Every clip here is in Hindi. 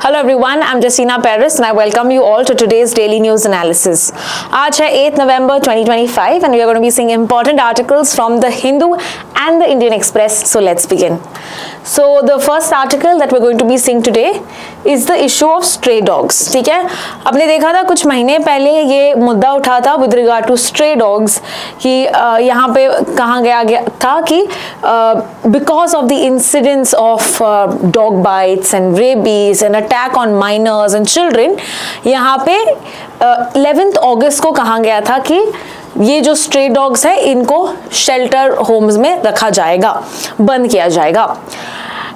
Hello everyone, I'm Jessina Paris and I welcome you all to today's daily news analysis. आज है 8 November 2025 and we are going to be seeing important articles from the Hindu and the Indian Express. So let's begin. So the first article that we're going to be seeing today is the issue of stray dogs. ठीक है, आपने देखा था कुछ महीने पहले ये मुद्दा उठा था with regard to stray dogs कि यहाँ पे कहा गया था कि because of the incidents of dog bites and rabies and attack on minors and children, यहाँ पे 11th August को कहा गया था कि ये जो स्ट्रे डॉग्स है इनको शेल्टर होम्स में रखा जाएगा, बंद किया जाएगा।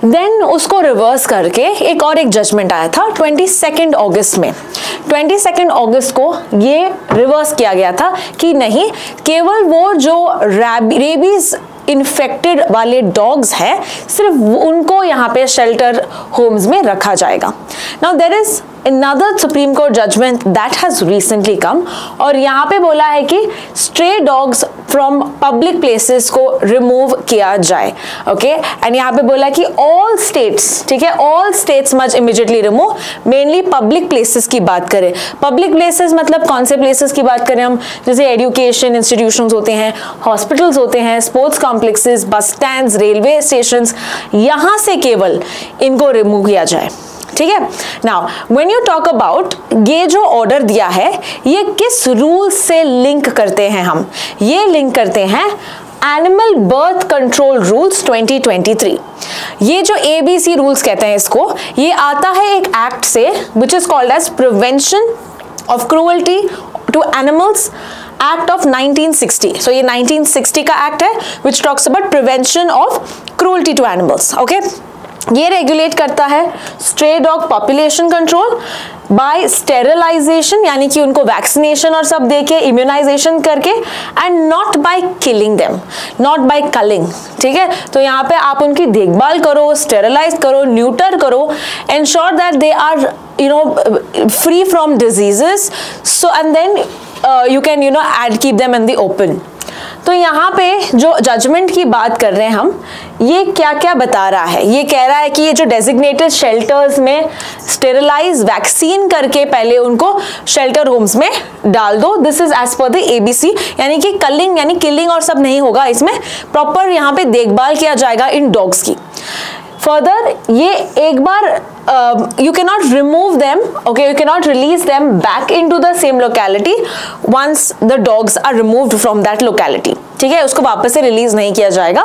देन उसको रिवर्स करके एक जजमेंट आया था 22 अगस्त में। 22 अगस्त को ये रिवर्स किया गया था कि नहीं, केवल वो जो रेबीज इन्फेक्टेड वाले डॉग्स हैं सिर्फ उनको यहाँ पे शेल्टर होम्स में रखा जाएगा। Now there is another Supreme Court judgment that has recently come और यहाँ पे बोला है कि stray dogs from public places को remove किया जाए, okay? and यहाँ पे बोला कि all states, ठीक है, all states must immediately remove, mainly public places की बात करें। public places मतलब कौन से places की बात करें हम, जैसे education institutions होते हैं, hospitals होते हैं, sports complexes, bus stands, railway stations, यहाँ से केवल इनको remove किया जाए, ठीक है। Now when you talk about ये जो ऑर्डर दिया है ये किस रूल से लिंक करते हैं, हम ये लिंक करते हैं एनिमल बर्थ कंट्रोल रूल्स 2023। ये जो ABC रूल्स कहते हैं इसको, ये आता है एक एक्ट से which is called as prevention of cruelty to animals act of 1960। So ये 1960 का एक्ट है which talks about prevention of cruelty to animals, okay. ये रेगुलेट करता है stray dog population control by sterilisation, यानी कि उनको वैक्सीनेशन और सब देके इम्यूनाइजेशन करके, and not by killing them, not by culling, ठीक है। तो यहाँ पे आप उनकी देखभाल करो, स्टेरिलाइज करो, न्यूटर करो, ensure that they are free from diseases, so and then you can keep them in the open। तो यहाँ पे जो जजमेंट की बात कर रहे हैं हम, ये क्या क्या बता रहा है, ये कह रहा है कि ये जो डेजिग्नेटेड शेल्टर्स में स्टेरिलाइज वैक्सीन करके पहले उनको शेल्टर होम्स में डाल दो। This is as per the ABC, यानी कि कलिंग यानी किलिंग और सब नहीं होगा, इसमें प्रॉपर यहाँ पे देखभाल किया जाएगा इन डॉग्स की। फर्दर ये एक बार you cannot remove them, okay, you cannot release them back into the same locality once the dogs are removed from that locality, ठीक है, उसको वापस से रिलीज नहीं किया जाएगा।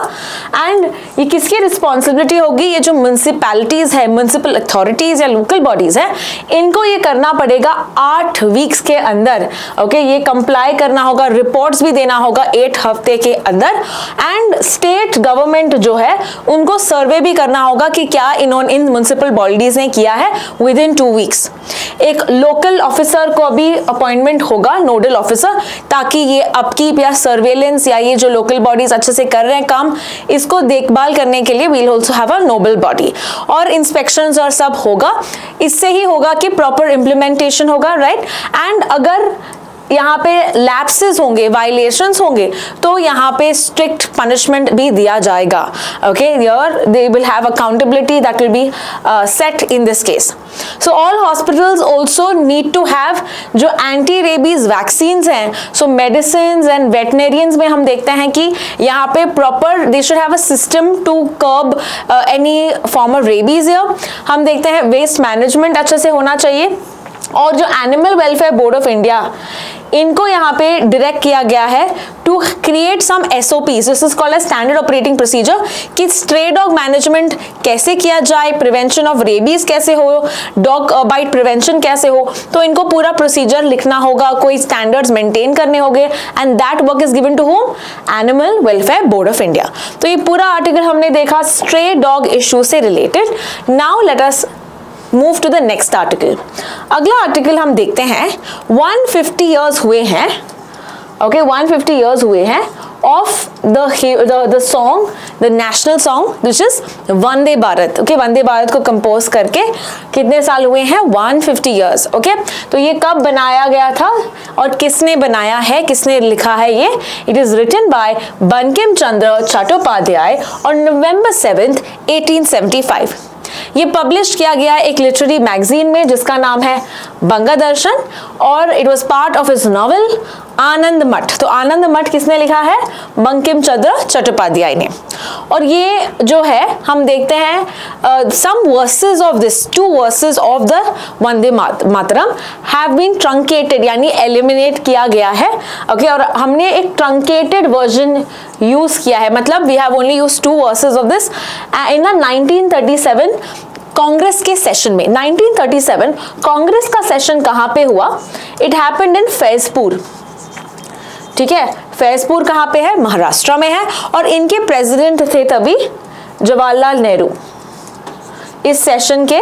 एंड ये किसकी रिस्पॉन्सिबिलिटी होगी, ये जो म्युनिसिपैलिटीज है, म्युनिसिपल अथॉरिटीज या लोकल बॉडीज है, इनको ये करना पड़ेगा 8 वीक्स के अंदर, ओके। ये कंप्लाई करना होगा, रिपोर्ट्स भी देना होगा 8 हफ्ते के अंदर, एंड स्टेट गवर्नमेंट जो है उनको सर्वे भी करना होगा कि क्या इन्होंने इन म्युनिसिपल बॉडीज ने किया है विद इन 2 वीक्स। एक लोकल ऑफिसर को भी अपॉइंटमेंट होगा, नोडल ऑफिसर, ताकि ये अपकीप या सर्वेलेंस या ये जो लोकल बॉडीज अच्छे से कर रहे हैं काम, इसको देखभाल करने के लिए we'll also have a noble body, और इंस्पेक्शंस और सब होगा। इससे ही होगा कि प्रॉपर इंप्लीमेंटेशन होगा, राइट। एंड अगर यहाँ पे लैप्सेस होंगे, वायलेशंस होंगे, तो यहाँ पे स्ट्रिक्ट पनिशमेंट भी दिया जाएगा, okay. Here they will have accountability that will be set in this case. So all hospitals also need to have जो एंटी रेबीज वैक्सीन्स हैं, सो मेडिसिन एंड वेटनेरियंस में हम देखते हैं कि यहाँ पे proper they should have a system to curb any form of rabies. हम देखते हैं वेस्ट मैनेजमेंट अच्छे से होना चाहिए, और जो animal welfare board of India, इनको यहाँ पे डायरेक्ट किया गया है to create some SOPs, this is called as standard operating procedure, कि स्ट्रे डॉग मैनेजमेंट कैसे किया जाए, प्रिवेंशन ऑफ रेबीज कैसे हो, डॉग बाइट प्रिवेंशन कैसे हो, तो इनको पूरा प्रोसीजर लिखना होगा, कोई स्टैंडर्ड्स मेंटेन करने होंगे, and that work is given to home, animal welfare board of India. तो ये पूरा आर्टिकल हमने देखा स्ट्रे डॉग इशू से related. Now let us move to the next article. अगला आर्टिकल हम देखते हैं 150 ईयर्स हुए हैं, ओके, 150 ईयर्स हुए हैं of the song, the national song which is Vande Bharat, okay. Vande Bharat को कंपोज करके कितने साल हुए हैं, 150 ईयर्स, ओके। तो ये कब बनाया गया था और किसने बनाया है, किसने लिखा है ये, it is written by Bankim Chandra Chattopadhyay on November 7th, 1875। ये पब्लिश किया गया एक लिटरेरी मैगजीन में जिसका नाम है बंगा दर्शन, और it was part of his novel Anand Math. तो आनंद मठ किसने लिखा है? बंकिम चंद्र चट्टोपाध्याय ने। और ये जो है हम देखते हैं some verses of this, 2 verses of the Vande Mataram have been truncated, यानी एलिमिनेट किया गया है। ओके, और हमने एक ट्रंकेटेड वर्जन यूज किया है, मतलब we have only used 2 verses of this in 1937 Congress के सेशन में। 1937 कांग्रेस का सेशन कहां पे हुआ? It happened in Faizpur. ठीक है, फैजपुर कहां पे है? महाराष्ट्र में है। और इनके प्रेसिडेंट थे तभी जवाहरलाल नेहरू। इस सेशन के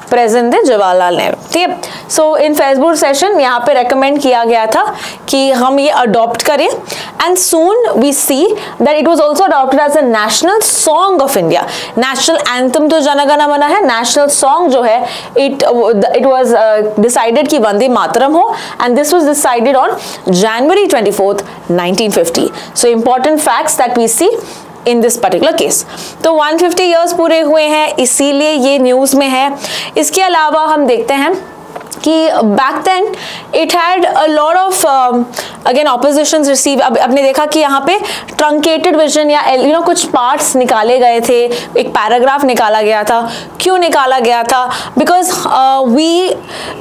प्रेजेंट थे जवाहरलाल नेहरू। ठीक है, सो इन फैजपुर सेशन यहाँ पे रेकमेंड किया गया था कि हम ये अडॉप्ट करें, and soon we see that it was also adopted as a national song of India. National anthem तो जन गण मन है, नेशनल सॉन्ग जो है इट वाज डिसाइडेड कि वंदे मातरम हो, and this was decided on January 24th 1950। So important facts that we see in this particular case. तो 150 ईयर्स पूरे हुए हैं, इसीलिए ये न्यूज में है। इसके अलावा हम देखते हैं कि back then it had a lot of again oppositions receive. अब आपने देखा कि यहाँ पे ट्रंकेटेड विजन या कुछ पार्ट्स निकाले गए थे, एक पैराग्राफ निकाला गया था। क्यों निकाला गया था? बिकॉज वी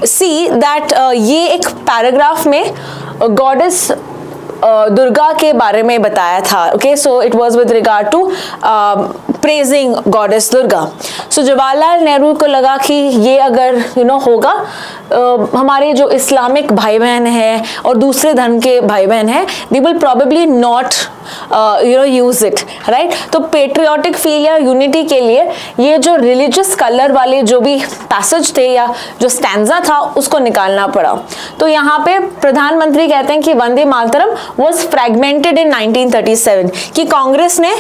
सी दैट ये एक पैराग्राफ में गॉडेस दुर्गा के बारे में बताया था। Okay, so it was with regard to praising goddess Durga. So Jawaharlal Nehru को लगा कि ये अगर होगा, हमारे जो इस्लामिक भाई बहन हैं और दूसरे धर्म के भाई बहन हैं, they will probably not use it, right. तो पेट्रियाटिक फील या यूनिटी के लिए ये जो रिलीजियस कलर वाले जो भी पैसेज थे या जो स्टैंजा था उसको निकालना पड़ा। तो यहाँ पे प्रधानमंत्री कहते हैं कि वंदे मातरम वाज फ्रैगमेंटेड इन 1937, कि कांग्रेस ने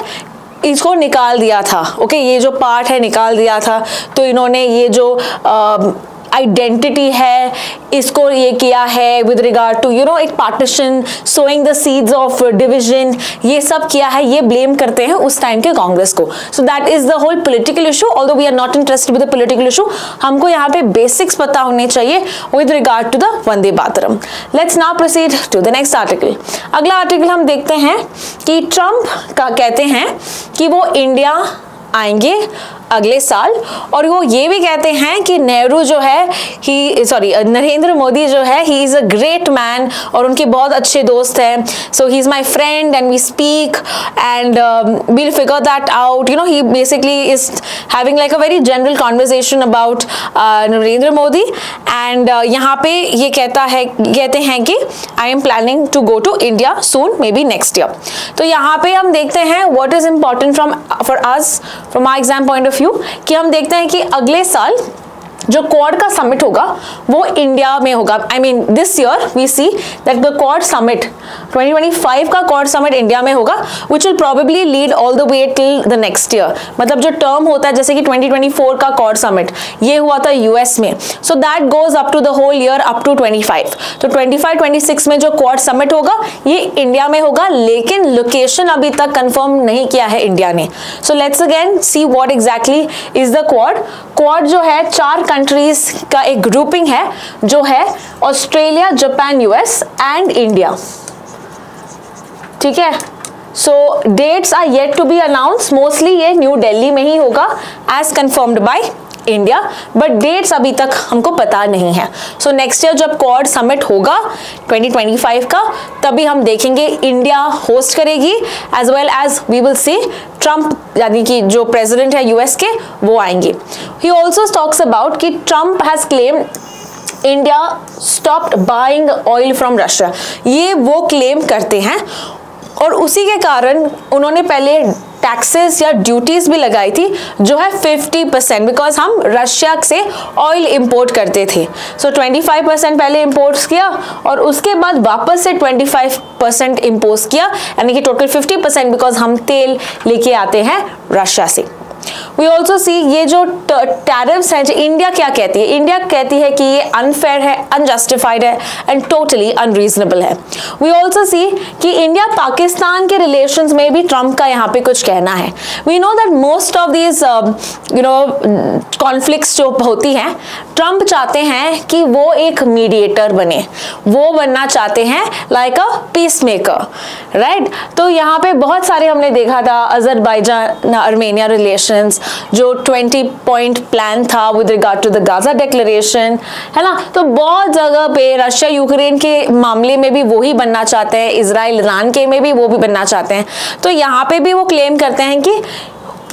इसको निकाल दिया था। ओके, ये जो पार्ट है निकाल दिया था। तो इन्होंने ये जो आइडेंटिटी है इसको ये किया है विद रिगार्ड टू एक partition, sowing the seeds of division, ये सब किया है, ये ब्लेम करते हैं उस टाइम के कांग्रेस को। So that is the whole political issue. Although we are not interested with the political issue, हमको यहाँ पे बेसिक्स पता होने चाहिए with regard to the Vande Mataram. Let's now proceed to the next article. अगला आर्टिकल हम देखते हैं कि ट्रंप का कहते हैं कि वो इंडिया आएंगे अगले साल, और वो ये भी कहते हैं कि नेहरू जो है नरेंद्र मोदी जो है he is a great man और उनके बहुत अच्छे दोस्त हैं। So he is my friend and we speak and we'll figure that out. He basically is having like a very general conversation about Narendra Modi, and यहाँ पे ये कहते हैं कि I am planning to go to India soon, maybe next year. तो यहाँ पे हम देखते हैं what is important for us from our exam point of view, कि हम देखते हैं कि अगले साल जो क्वाड का समिट होगा वो इंडिया में होगा। I mean this year we see that the quad summit 2025 का क्वाड समिट इंडिया में होगा, which will probably lead all the way till the next year. मतलब जो टर्म होता है, जैसे कि 2024 का क्वाड समिट ये हुआ था यूएस में, so that goes up to the whole year up to 25। तो 25-26 में जो क्वाड समिट होगा ये इंडिया में होगा, लेकिन लोकेशन अभी तक कंफर्म नहीं किया है इंडिया ने। So let's again see what exactly is the quad. Quad जो है 4 कंट्रीज का एक ग्रुपिंग है, जो है Australia, Japan, US and India. ठीक है, so dates are yet to be announce. Mostly ये न्यू दिल्ली में ही होगा as confirmed by India, but dates अभी तक हमको पता नहीं है। सो नेक्स्ट ईयर जब क्वाड समिट होगा 2025 का, तभी हम देखेंगे इंडिया होस्ट करेगी, as well as we will see Trump यानी कि जो प्रेसिडेंट है यूएस के वो आएंगे। ही ऑल्सो टॉक्स अबाउट कि Trump has claim India stopped buying oil from Russia, ये वो क्लेम करते हैं, और उसी के कारण उन्होंने पहले टैक्सेस या ड्यूटीज भी लगाई थी जो है 50%, बिकॉज हम रशिया से ऑयल इंपोर्ट करते थे। सो 25% पहले इंपोर्ट किया और उसके बाद वापस से 25% इंपोज किया, यानी कि टोटल 50%, बिकॉज हम तेल लेके आते हैं रशिया से। वी ऑल्सो सी ये जो टैरिफ्स हैं, इंडिया क्या कहती है, इंडिया कहती है कि ये अनफेयर है, अनजस्टिफाइड है एंड टोटली अनरीजनेबल है। वी ऑल्सो सी कि इंडिया पाकिस्तान के रिलेशंस में भी ट्रंप का यहाँ पे कुछ कहना है। We know that most of these conflicts जो होती हैं, ट्रंप चाहते हैं कि वो एक मीडिएटर बने, वो बनना चाहते हैं like a peace maker, right. तो यहाँ पे बहुत सारे हमने देखा था, अजरबैजान आर्मेनिया रिलेशंस, जो 20 पॉइंट प्लान था with regard to the Gaza declaration, है ना। तो बहुत जगह पे रशिया यूक्रेन के मामले में भी वही बनना चाहते हैं, इजराइल ईरान के में भी वो भी बनना चाहते हैं। तो यहाँ पे भी वो क्लेम करते हैं कि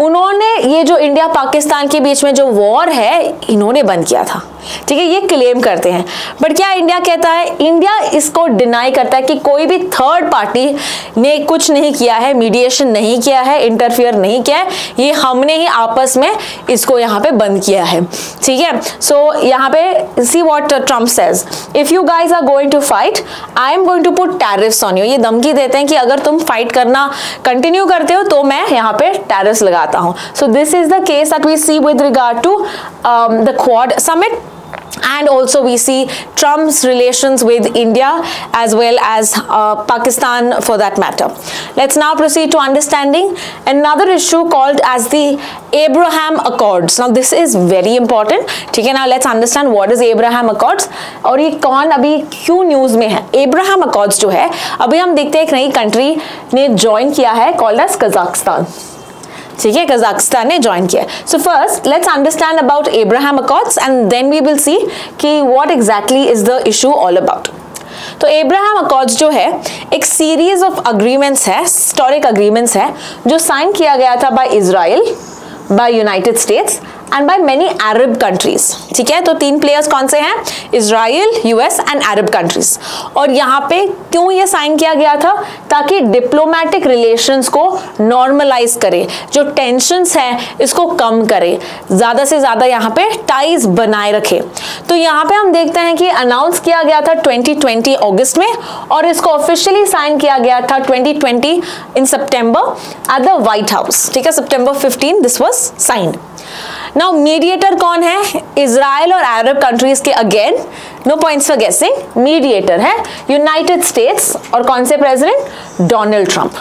उन्होंने ये जो इंडिया पाकिस्तान के बीच में जो वॉर है इन्होंने बंद किया था, ठीक है, ये क्लेम करते हैं। बट क्या इंडिया कहता है, इंडिया इसको डिनाई करता है कि कोई भी थर्ड पार्टी ने कुछ नहीं किया है, मीडिएशन नहीं किया है, इंटरफियर नहीं किया है, ये हमने ही आपस में इसको यहाँ पे बंद किया है, ठीक है। सो यहाँ पे see what Trump says, if you guys are going to fight I am going to put tariffs on you. ये धमकी देते हैं कि अगर तुम फाइट करना कंटिन्यू करते हो तो मैं यहाँ पे टैरिफ्स लगाता हूँ। So this is the case that we see with regard to the quad summit. And also we see Trump's relations with India as well as Pakistan for that matter. Let's now proceed to understanding another issue called as the Abraham Accords. Now this is very important, ठीक है ना। Let's understand what is Abraham Accords और ये कौन अभी क्यों न्यूज में है। Abraham Accords जो है अभी हम देखते हैं एक नई कंट्री ने ज्वाइन किया है called as कजाकिस्तान, ठीक है, कजाकिस्तान ने ज्वाइन किया। So first let's understand about Abraham Accords and then we will see कि what exactly is the issue all about. तो एब्राहम अकॉर्ड्स जो है एक सीरीज ऑफ अग्रीमेंट्स है, हिस्टोरिक अग्रीमेंट्स है, जो साइन किया गया था by Israel, by United States and by many Arab countries, ठीक है। तो तीन प्लेयर्स कौन से हैं, Israel, US and Arab countries. और यहाँ पे क्यों ये साइन किया गया था, ताकि डिप्लोमेटिक रिलेशंस को नॉर्मलाइज करे, जो टेंशंस हैं इसको कम करे, ज्यादा से ज्यादा यहाँ पे टाइज बनाए रखे। तो यहाँ पे हम देखते हैं कि अनाउंस किया गया था 2020 अगस्त में और इसको ऑफिशियली साइन किया गया था 2020 इन सितंबर एट द व्हाइट हाउस, ठीक है। सितंबर 15 this was signed. Now mediator कौन है, इजराइल और अरब कंट्रीज के again, no points for guessing, mediator है यूनाइटेड स्टेट्स और कौन से president, Donald Trump.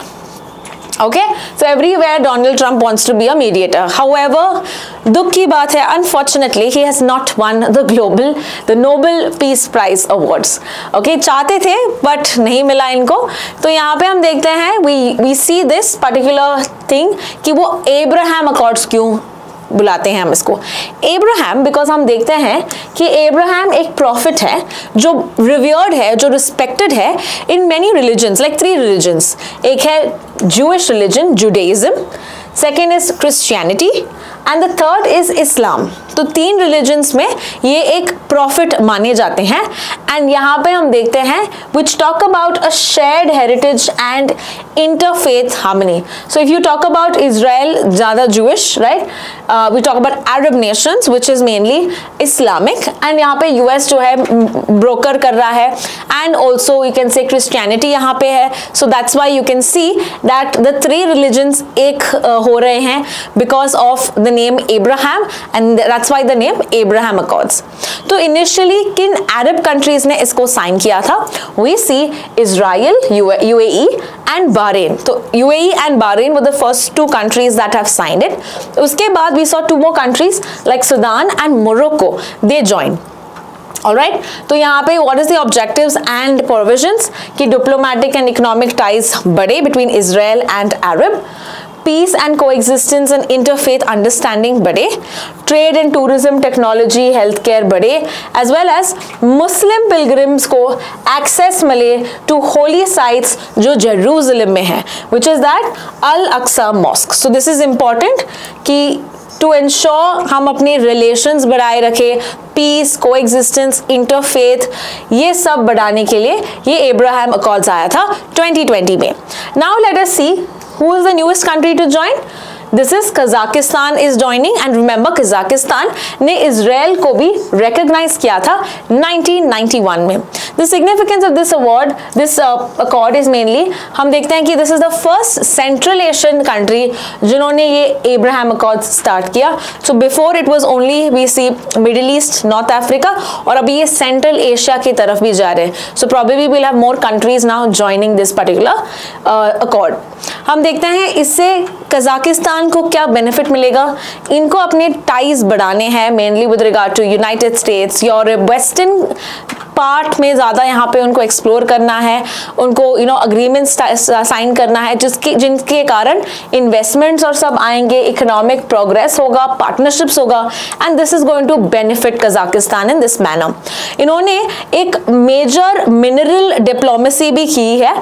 Okay, so everywhere Donald Trump wants to be a mediator. However, दुख की बात है, unfortunately he has not won the Nobel Peace Prize Awards. Okay, चाहते थे but नहीं मिला इनको। तो यहाँ पे हम देखते हैं we see this particular thing कि वो Abraham Accords क्यों बुलाते हैं हम इसको एब्राहम, बिकॉज हम देखते हैं कि एब्राहम एक प्रॉफिट है जो रिवर्ड है, जो रिस्पेक्टेड है in many religions, like 3 religions. एक है Jewish religion, Judaism, second is Christianity and the third is इस्लाम। तो 3 रिलीजन्स में ये एक प्रॉफिट माने जाते हैं। एंड यहाँ पे हम देखते हैं which talk about a shared heritage and interfaith harmony. So if you talk about Israel, ज़्यादा Jewish, right, we talk about Arab nations which is mainly Islamic, and यहाँ पे यूएस जो है ब्रोकर कर रहा है, and also you can say Christianity यहाँ पे है। So that's why you can see that the 3 religions एक हो रहे हैं because of the name Abraham and that's why the name Abraham Accords. तो इनिशियली किन अरब कंट्रीज ने इसको साइन किया था, we see Israel, UAE and Bahrain. तो UAE and Bahrain were the first 2 countries that have signed it. उसके बाद we saw 2 more countries like Sudan and Morocco, they joined. Alright, तो यहाँ पे what is the objectives and provisions कि diplomatic and economic ties बढ़े between Israel and Arab, peace and coexistence and interfaith understanding बढ़े, trade and tourism, technology, healthcare बढ़े, as well as Muslim pilgrims को access मिले to holy sites जो जेरूसलम में है, which is that Al-Aqsa Mosque. So this is important कि to ensure हम अपने relations बढ़ाए रखें, peace, coexistence, interfaith, ये सब बढ़ाने के लिए ये एब्राहम अकॉर्ड्स आया था 2020 में। Now let us see who is the newest country to join. This is Kazakhstan is joining and remember Kazakhstan ने इजराइल को भी रिकॉग्नाइज किया था 1991 में। The significance of this award, this accord is mainly, हम देखते हैं कि this is the first central Asian country जिन्होंने ये एब्राहम अकॉर्ड स्टार्ट किया। So before it was only we see Middle East, North Africa, और अभी ये सेंट्रल एशिया की तरफ भी जा रहे हैं। So probably will have more countries now joining this particular accord. हम देखते हैं इससे कजाकिस्तान को क्या बेनिफिट मिलेगा। इनको अपने टाइज बढ़ाने हैं mainly with regard to United States, Europe, western part में ज़्यादा यहाँ पे उनको एक्सप्लोर करना है, उनको अग्रीमेंट्स साइन करना है जिनके कारण इन्वेस्टमेंट्स और सब आएंगे, इकोनॉमिक प्रोग्रेस होगा, पार्टनरशिप्स होगा, and this is going to benefit Kazakhstan in this manner. इन्होंने एक मेजर मिनरल डिप्लोमेसी भी की है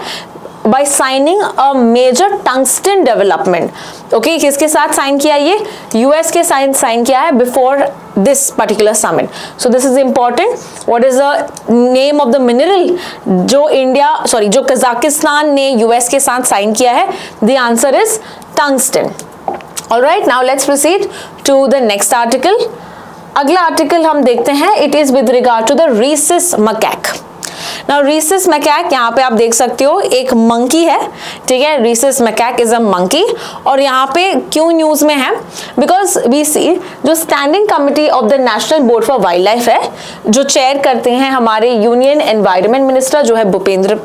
by signing a major tungsten development. Okay, किसके साथ साइन किया? ये यूएस के साइन किया है before this particular summit. So this is important. What is the name of the mineral जो कजाकिस्तान ने यूएस के साथ साइन किया है? The answer is tungsten. All right, now let's proceed to the next article. अगला आर्टिकल हम देखते हैं, it is with regard to the rhesus macaque. Now rhesus macaque, यहाँ पे आप देख सकते हो एक मंकी है, ठीक है, rhesus macaque is a monkey। और यहाँ पे क्यों न्यूज में है? बिकॉज वी सी जो standing committee of the national board for wild life है, जो चेयर करते हैं हमारे यूनियन एनवायरनमेंट मिनिस्टर जो है भूपेंद्र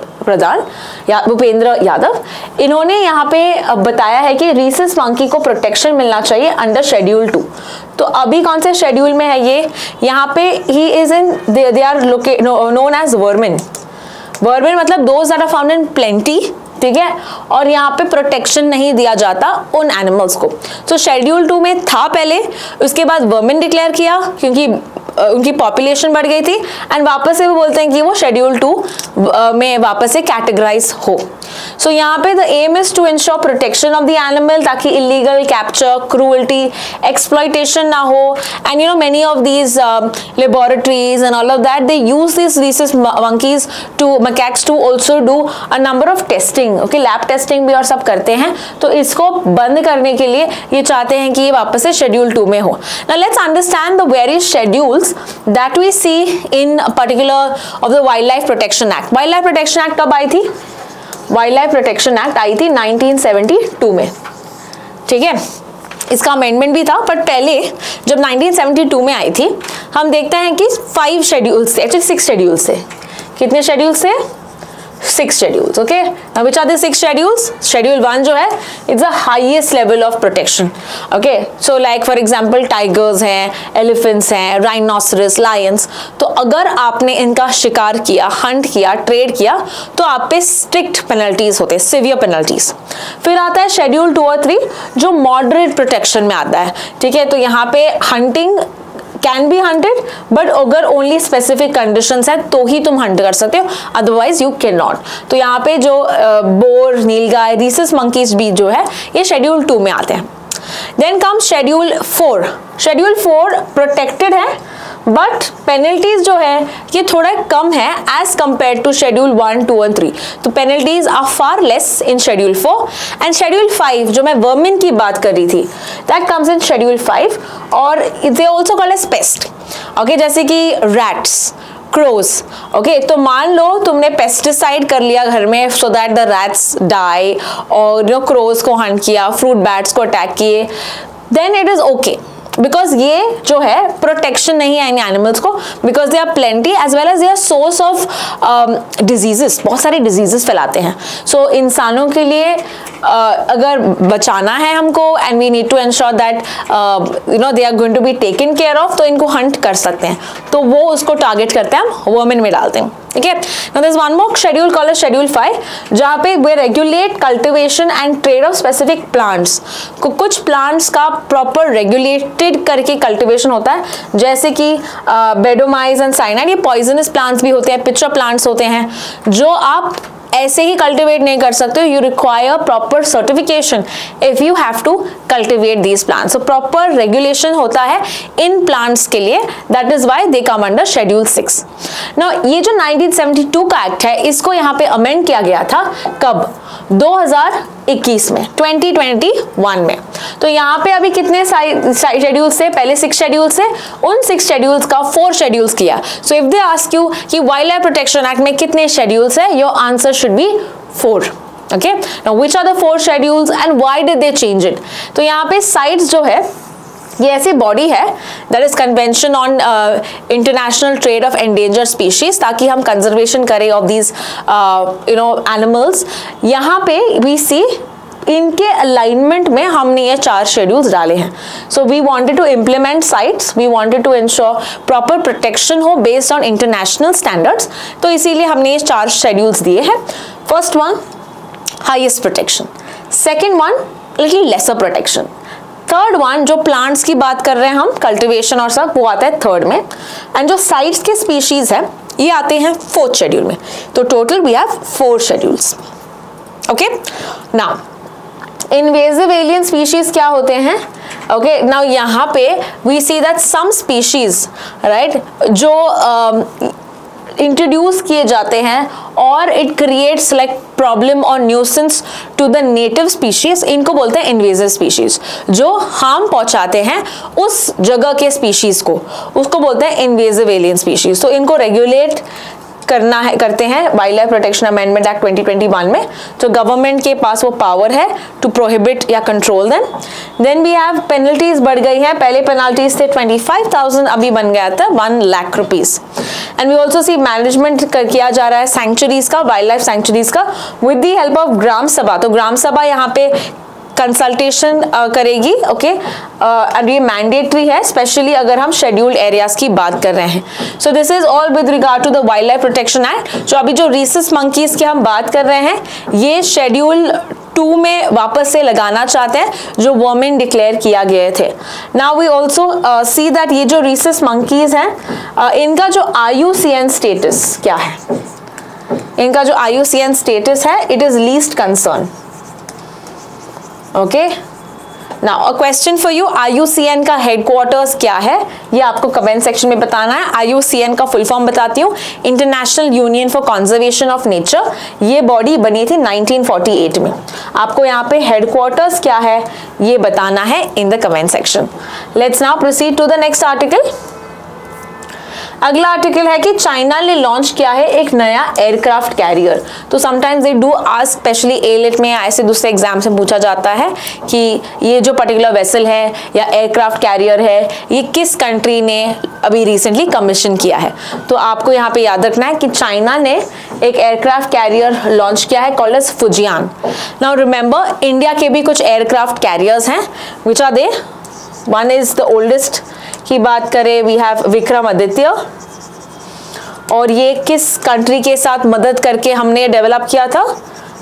यादव, इन्होंने यहाँ पे बताया है कि rhesus monkey को प्रोटेक्शन मिलना चाहिए अंडर शेड्यूल 2। तो अभी कौन से शेड्यूल में है ये? यहाँ पे he is in, they are known as vermin. Vermin मतलब those that are found in plenty, ठीक है, और यहाँ पे प्रोटेक्शन नहीं दिया जाता उन एनिमल्स को। तो शेड्यूल 2 में था पहले, उसके बाद वर्मिन डिक्लेयर किया क्योंकि उनकी पॉपुलेशन बढ़ गई थी, एंड वापस से वो बोलते हैं कि वो शेड्यूल 2 में वापस से कैटेगराइज हो। सो यहाँ पे the aim is to ensure protection of the animal, ताकि इलीगल कैप्चर, क्रूअल्टी, एक्सप्लॉइटेशन ना हो, and many of these laboratories and all of that they use this rhesus monkeys to macaques to also do a number of testing, okay, lab testing भी और सब करते हैं। तो इसको बंद करने के लिए ये चाहते हैं कि ये वापस से शेड्यूल 2 में हो। Now let's understand the various schedules that we see in a particular of the Wildlife Protection Act. Wildlife Protection Act कब आई थी? Wildlife Protection Act आई थी 1972 में, ठीक है। इसका अमेंडमेंट भी था, बट पहले जब 1972 में आई थी, हम देखते हैं कि 5 शेड्यूल्स थे, एक्चुअली 6 शेड्यूल्स थे। कितने शेड्यूल्स थे? 6 schedules, okay? Now which are the 6 schedules? Schedule 1 जो है, it's the highest level of protection, okay? So like for example tigers हैं, elephants हैं, rhinoceros, lions। तो अगर आपने इनका शिकार किया, हंट किया, ट्रेड किया, तो आप पे स्ट्रिक्ट पेनल्टीज होते हैं, सिवियर पेनल्टीज। फिर आता है शेड्यूल 2 और 3 जो मॉडरेट प्रोटेक्शन में आता है, ठीक है। तो यहाँ पे hunting can be hunted, but अगर ओनली स्पेसिफिक कंडीशंस है तो ही तुम हंट कर सकते हो, अदरवाइज यू कैन नॉट। तो यहाँ पे जो बोर, नीलगाय, rhesus monkeys भी जो है ये शेड्यूल 2 में आते हैं। Then come schedule 4। Schedule 4 protected है, बट पेनल्टीज जो है ये थोड़ा कम है as compare to schedule 1, 2 and 3। तो penalties are far less in schedule 4 and schedule 5 जो मैं वर्मिन की बात कर रही थी, दैट कम्स इन शेड्यूल 5, और they also called as pest, okay, जैसे कि रैट्स, क्रोज, ओके। तो मान लो तुमने पेस्टिसाइड कर लिया घर में so that the rats die, और क्रोज को हंट किया, फ्रूट बैट्स को अटैक किए, then it is okay, because ये जो है प्रोटेक्शन नहीं है इन एनिमल्स को, because they are plenty as well as they are source of diseases, बहुत सारे डिजीजेस फैलाते हैं। सो इंसानों के लिए अगर बचाना है हमको, and we need to ensure that they are going to be taken care of, तो इनको हंट कर सकते हैं, तो वो उसको टारगेट करते हैं, हम वर्मिन में डालते हैं, ठीक है। Now there is one more schedule called as schedule 5 जहाँ पे वे regulate cultivation and trade of specific plants. कुछ प्लांट्स का प्रॉपर रेगुलेटेड करके कल्टिवेशन होता है, जैसे कि बेडोमाइज एंड साइनाइड, ये पॉइजनस प्लांट्स भी होते हैं, पिचर प्लांट्स होते हैं, जो आप ऐसे ही कल्टिवेट नहीं कर सकते हो, you require proper certification if you have to cultivate these plants. So proper regulation होता है इन प्लांट्स के लिए, that is why they come under schedule 6। ना ये जो 1972 का एक्ट है इसको यहाँ पे अमेंड किया गया था कब? 2021 में, 2021 में। तो यहाँ पे अभी कितने शेड्यूल्स थे? पहले 6 शेड्यूल्स थे, उन 6 शेड्यूल्स का 4 शेड्यूल्स किया। So if they ask you कि वाइल्ड लाइफ प्रोटेक्शन एक्ट में कितने शेड्यूल्स है, your answer should be 4। Okay, now which are the 4 schedules and why did they change it? तो यहाँ पे साइट्स जो है ये ऐसी बॉडी है that is convention on international trade off endangered species, ताकि हम कंजर्वेशन करें ऑफ दीज एनिमल्स। यहाँ पे वी सी इनके अलाइनमेंट में हमने ये 4 शेड्यूल्स डाले हैं। So we wanted to implement sites, we wanted to ensure proper protection हो बेस्ड ऑन इंटरनेशनल स्टैंडर्ड्स, तो इसीलिए हमने ये 4 शेड्यूल्स दिए हैं। First one highest protection, second one little lesser protection, third one जो प्लांट्स की बात कर रहे हैं हम, कल्टिवेशन और सब, वो आता है थर्ड में, एंड जो साइट्स के स्पीशीज है ये आते हैं 4th शेड्यूल में। तो total we have 4 schedules. Okay, now invasive alien species क्या होते हैं? ओके, नाउ यहाँ पे we see that some species right जो इंट्रोड्यूस किए जाते हैं और इट क्रिएट्स लाइक प्रॉब्लम और nuisance to the native species, इनको बोलते हैं इन्वेजिव स्पीशीज। जो हार्म पहुंचाते हैं उस जगह के स्पीशीज को, उसको बोलते हैं इन्वेजिव एलियन स्पीशीज। तो इनको रेगुलेट करते हैं wild life protection amendment act 2021 में। तो गवर्नमेंट के पास वो पावर है टू प्रोहिबिट या control them. Then we have penalties बढ़ गई हैं, पहले पेनल्टीज थे 25,000, अभी बन गया था 1 lakh rupees. And we also see management किया जा रहा है सैंक्चुरीज का, वाइल्ड लाइफ सैंक्चुरीज का, with the help of Gram Sabha. तो ग्राम सभा यहाँ पे कंसल्टेशन करेगी। ओके, एंड ये मैंडेटरी है, स्पेशली अगर हम शेड्यूल्ड एरियाज की बात कर रहे हैं। So this is all with regard to the wild life protection act. जो अभी जो रीसस मंकीज की हम बात कर रहे हैं, ये शेड्यूल 2 में वापस से लगाना चाहते हैं जो वर्मिन डिक्लेयर किया गए थे। Now we also see that ये जो रीसस मंकीज हैं इनका जो IUCN स्टेटस क्या है? इनका जो IUCN स्टेटस है, it is least concern. Okay, now a question for you, IUCN का हेडक्वार्टर्स क्या है? ये आपको कमेंट सेक्शन में बताना है। IUCN का फुल फॉर्म बताती हूँ, international union for conservation of nature. ये बॉडी बनी थी 1948 में। आपको यहाँ पे हेडक्वार्टर्स क्या है ये बताना है in the comment section. Let's now proceed to the next article. अगला आर्टिकल है कि चाइना ने लॉन्च किया है एक नया एयरक्राफ्ट कैरियर। तो sometimes they do ask, specially एलेट में ऐसे दूसरे एग्जाम से पूछा जाता है कि ये जो पर्टिकुलर वेसल है या एयरक्राफ्ट कैरियर है, ये किस कंट्री ने अभी रिसेंटली कमीशन किया है। तो आपको यहाँ पे याद रखना है कि चाइना ने एक एयरक्राफ्ट कैरियर लॉन्च किया है called as Fujian. Now remember, India के भी कुछ एयरक्राफ्ट कैरियर्स हैं, which are they? One is the oldest की बात करें, वी हैव विक्रमादित्य, और ये किस कंट्री के साथ मदद करके हमने डेवलप किया था?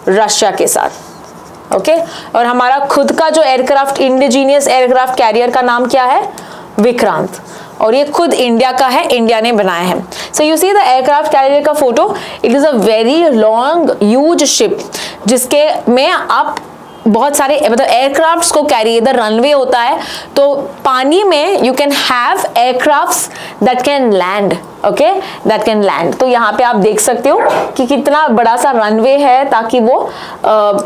रशिया के साथ। ओके, और हमारा खुद का जो एयरक्राफ्ट इंडिजीनियस एयरक्राफ्ट कैरियर का नाम क्या है? विक्रांत, और ये खुद इंडिया का है, इंडिया ने बनाया है। So you see the aircraft carrier का फोटो, it is a very long huge ship जिसके में आप बहुत सारे मतलब एयरक्राफ्ट्स को कैरी, इधर रनवे होता है तो पानी में you can have aircrafts that can land. Okay, that can land. तो यहाँ पे आप देख सकते हो कि कितना बड़ा सा रनवे है ताकि वो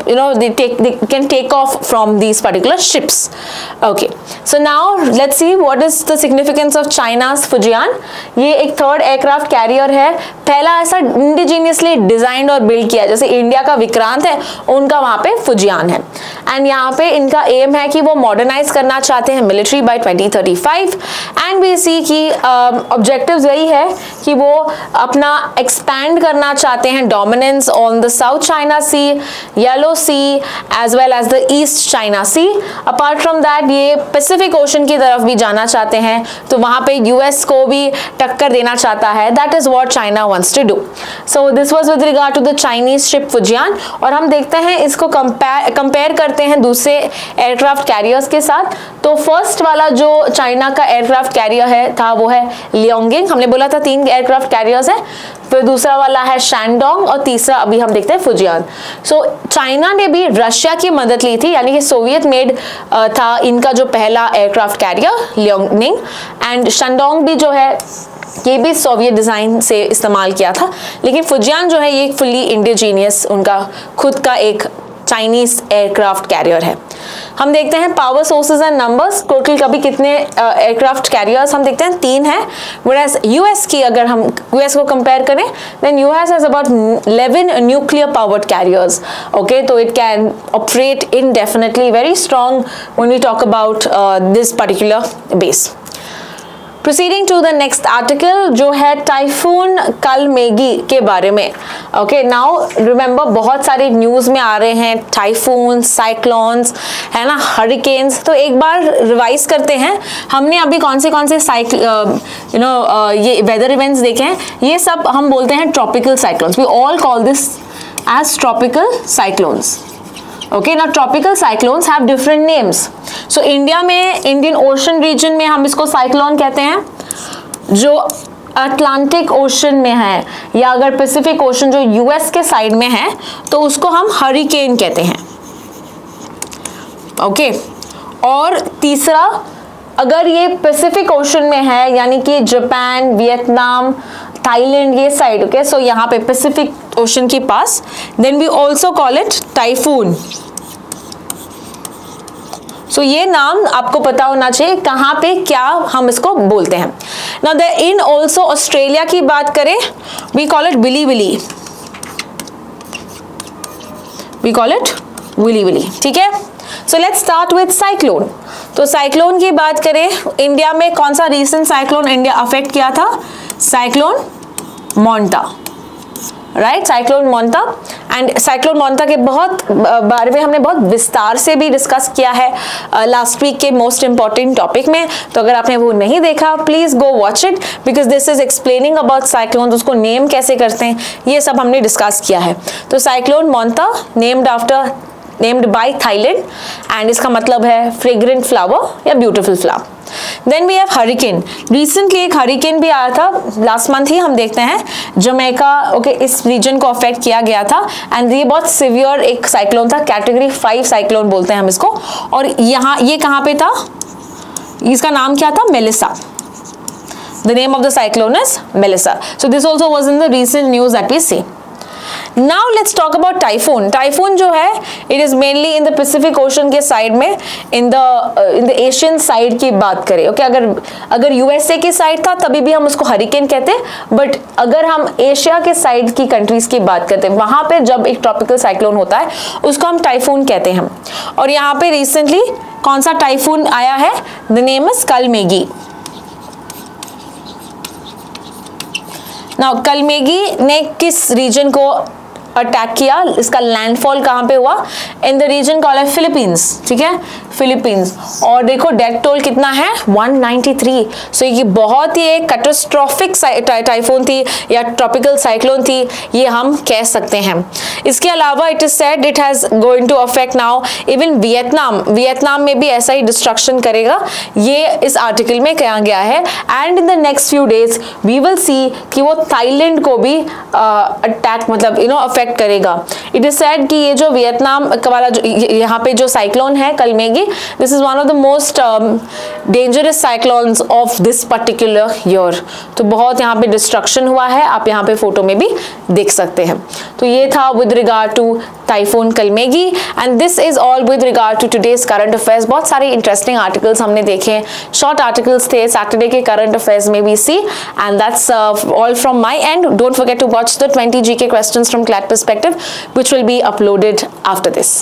you know they can take off from these particular ships. Okay, so now let's see what is the significance of China's Fujian. ये एक थर्ड एयरक्राफ्ट कैरियर है, पहला ऐसा इंडिजीनियसली डिजाइंड और बिल्ड किया, जैसे इंडिया का विक्रांत है, उनका वहाँ पे फुजियान है। एंड यहाँ पे इनका एम है कि वो मॉडर्नाइज करना चाहते हैं मिलिट्री बाय 2035। एंड वी सी की ऑब्जेक्टिव्स यही है कि वो अपना एक्सपैंड करना चाहते हैं dominance on the South China Sea, Yellow Sea as well as the East China Sea. Apart from that ये पैसिफिक ओशन की तरफ भी जाना चाहते हैं, तो वहां पे यूएस को भी टक्कर देना चाहता है। That is what China wants to do. So this was with regard to the Chinese ship Fujian. और हम देखते हैं इसको कंपेयर करते हैं दूसरे एयरक्राफ्ट कैरियर्स के साथ। तो फर्स्ट वाला जो चाइना का एयरक्राफ्ट कैरियर है था वो है लियोंगिंग। हमने बोला था 3 एयरक्राफ्ट कैरियर्स हैं। फिर दूसरा वाला है शैंडोंग और तीसरा अभी हम देखते हैं फुजियान। सो चाइना ने भी रशिया की मदद ली थी, यानी कि सोवियत मेड था इनका जो पहला एयरक्राफ्ट कैरियर लियोंगिंग। एंड शैंडोंग भी जो है ये भी सोवियत डिज़ाइन से इस्तेमाल किया था, लेकिन फुजियान जो है ये फुल्ली इंडिजीनियस, उनका खुद का एक चाइनीज एयरक्राफ्ट कैरियर है। हम देखते हैं power sources and numbers, total कभी कितने एयरक्राफ्ट कैरियर्स हम देखते हैं 3 है, व्हेयरएज यूएस की अगर हम यूएस को कंपेयर करें then US has about 11 nuclear powered carriers. Okay, तो it can operate indefinitely, very strong when we talk about this particular base. Proceeding to the next article जो है टाइफून कलमेगी के बारे में। ओके, नाउ रिमेंबर बहुत सारे न्यूज़ में आ रहे हैं टाइफून, साइक्लोन्स, है ना, हरिकेन्स। तो एक बार रिवाइज करते हैं, हमने अभी कौन से ये वेदर इवेंट्स देखे हैं, ये सब हम बोलते हैं tropical cyclones. We all call this as tropical cyclones. Okay, ना tropical cyclones have different names. So India में, इंडियन ओशन रीजन में हम इसको साइक्लोन कहते हैं। जो अटलांटिक ओशन में है या अगर पैसिफिक ओशन जो यूएस के साइड में है तो उसको हम हरिकेन कहते हैं। ओके, और तीसरा, अगर ये पैसिफिक ओशन में है यानी कि जापान, वियतनाम, थाईलैंड ये साइड, ओके, सो यहाँ पे पैसिफिक ओशन के पास, then we also call it typhoon. So ये नाम आपको पता होना चाहिए कहाँ पे क्या हम इसको बोलते हैं। Now the in also Australia की बात करें, we call it willy willy, we call it willy willy, ठीक है। So let's start with cyclone. तो साइक्लोन की बात करें, इंडिया में कौन सा रीसेंट साइक्लोन इंडिया अफेक्ट किया था? Cyclone Montha, right, cyclone Montha. And cyclone Montha के बहुत बारे में हमने बहुत विस्तार से भी डिस्कस किया है लास्ट वीक के मोस्ट इंपॉर्टेंट टॉपिक में। तो अगर आपने वो नहीं देखा please go watch it, because this is explaining about cyclone, उसको नेम कैसे करते हैं ये सब हमने डिस्कस किया है। तो cyclone Montha named by Thailand, and इसका मतलब है फ्रेग्रेंट फ्लावर या beautiful flower. Then we have hurricane. Recently एक हरिकेन भी आया था, लास्ट मंथ ही हम देखते हैं, जमैका, ओके, इस रीजन को अफेक्ट किया गया था। एंड ये बहुत सिवियर एक साइक्लोन था, कैटेगरी 5 साइक्लोन बोलते हैं हम इसको। और यहाँ ये कहाँ पे था? इसका नाम क्या था? Melissa. The name of the cyclone is Melissa. So this also was in the recent news that we see. Now let's talk about typhoon. Typhoon जो है it is mainly in the Pacific Ocean के साइड में, in the Asian side की बात करें, ओके, अगर USA की साइड था तभी भी हम उसको हरिकेन कहते हैं, बट अगर हम एशिया के साइड की कंट्रीज की बात करते हैं वहां पे जब एक ट्रॉपिकल साइक्लोन होता है उसको हम टाइफून कहते हैं। और यहाँ पे रिसेंटली कौन सा टाइफून आया है? The name is Kalmaegi. Now Kalmaegi ने किस रीजन को अटैक किया? इसका लैंडफॉल कहाँ पे हुआ? इन द रीजन कॉल्ड है फिलीपींस, ठीक है, फिलीपींस। और देखो डेथ टोल कितना है? 193। सो ये बहुत ही एक कैटास्ट्रॉफिक टाइफून थी या ट्रॉपिकल साइक्लोन थी, ये हम कह सकते हैं। इसके अलावा it is said it has going to affect now even Vietnam में भी ऐसा ही डिस्ट्रक्शन करेगा, ये इस आर्टिकल में कहा गया है। And in the next few days we will see कि वो थाईलैंड को भी अटैक मतलब अफेक्ट करेगा। इट इज सेड कि ये जो वियतनाम वाला जो यहाँ पे जो साइक्लोन है Kalmaegi, this is one of the most dangerous cyclones of this particular year. तो बहुत यहाँ पे डिस्ट्रक्शन हुआ है, आप यहाँ पे फोटो में भी देख सकते हैं। तो ये था with regard to typhoon Kalmaegi, and this is all with regard to today's current affairs. बहुत सारे इंटरेस्टिंग आर्टिकल्स हमने देखे, शॉर्ट आर्टिकल्स थे सैटरडे के करंट अफेयर्स में भी see, and that's all from my end. Don't forget to watch the 20 GK questions from CLAT perspective, which will be uploaded after this.